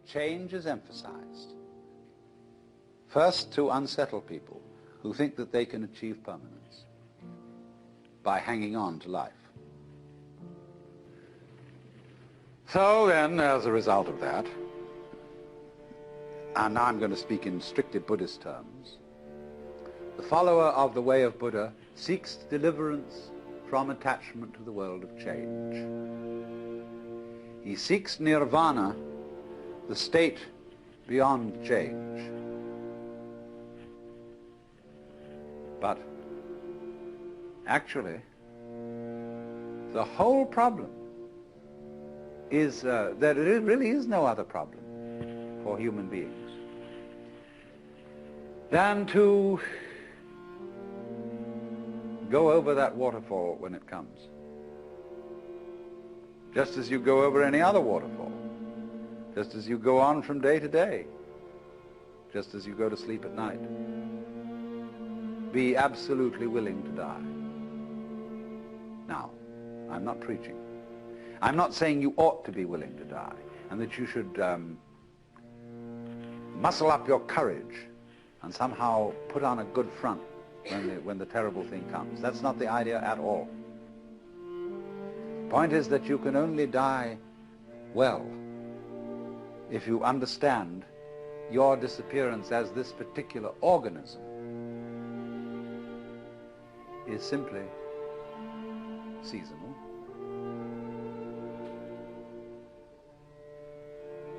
change is emphasized. First, to unsettle people who think that they can achieve permanence by hanging on to life. So then, as a result of that, and now I'm going to speak in strictly Buddhist terms, the follower of the way of Buddha seeks deliverance from attachment to the world of change. He seeks nirvana, the state beyond change. But actually, the whole problem is that there really is no other problem for human beings than to go over that waterfall when it comes, just as you go over any other waterfall, just as you go on from day to day, just as you go to sleep at night. Be absolutely willing to die. Now, I'm not preaching. I'm not saying you ought to be willing to die and that you should muscle up your courage and somehow put on a good front when the terrible thing comes. That's not the idea at all. The point is that you can only die well if you understand your disappearance as this particular organism is simply seasonal.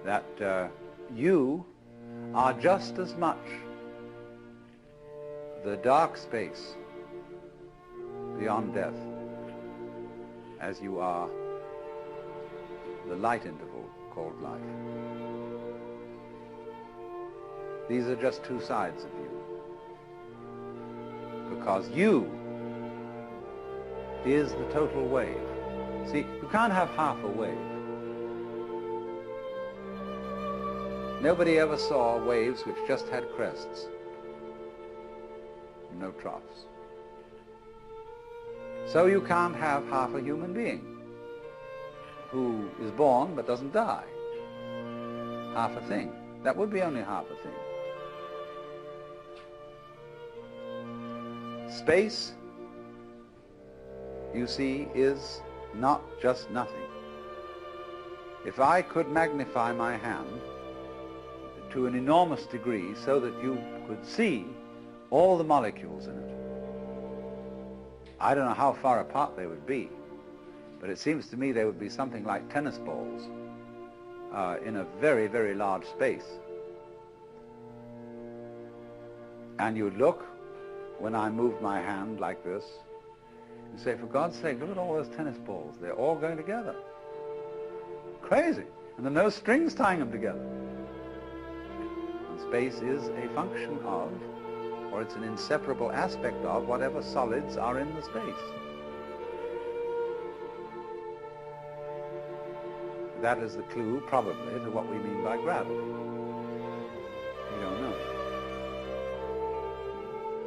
That you are just as much the dark space beyond death as you are the light interval called life. These are just two sides of you, because you is the total wave. See, you can't have half a wave. Nobody ever saw waves which just had crests, no troughs. So you can't have half a human being who is born but doesn't die. Half a thing. That would be only half a thing. Space, you see, is not just nothing. If I could magnify my hand to an enormous degree so that you could see all the molecules in it, I don't know how far apart they would be, but it seems to me they would be something like tennis balls in a very, very large space. And you'd look, when I moved my hand like this, and say, for God's sake, look at all those tennis balls. They're all going together. Crazy. And there are no strings tying them together. And space is a function of, or it's an inseparable aspect of, whatever solids are in the space. That is the clue, probably, to what we mean by gravity. We don't know.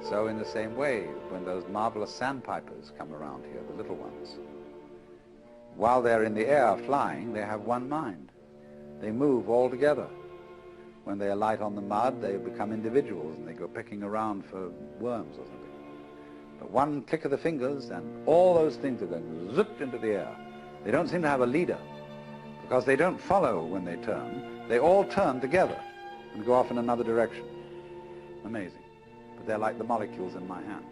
So in the same way, when those marvelous sandpipers come around here, the little ones, while they're in the air flying, they have one mind. They move all together. When they alight on the mud, they become individuals and they go pecking around for worms or something. But one click of the fingers and all those things are going zip into the air. They don't seem to have a leader because they don't follow when they turn. They all turn together and go off in another direction. Amazing. But they're like the molecules in my hand.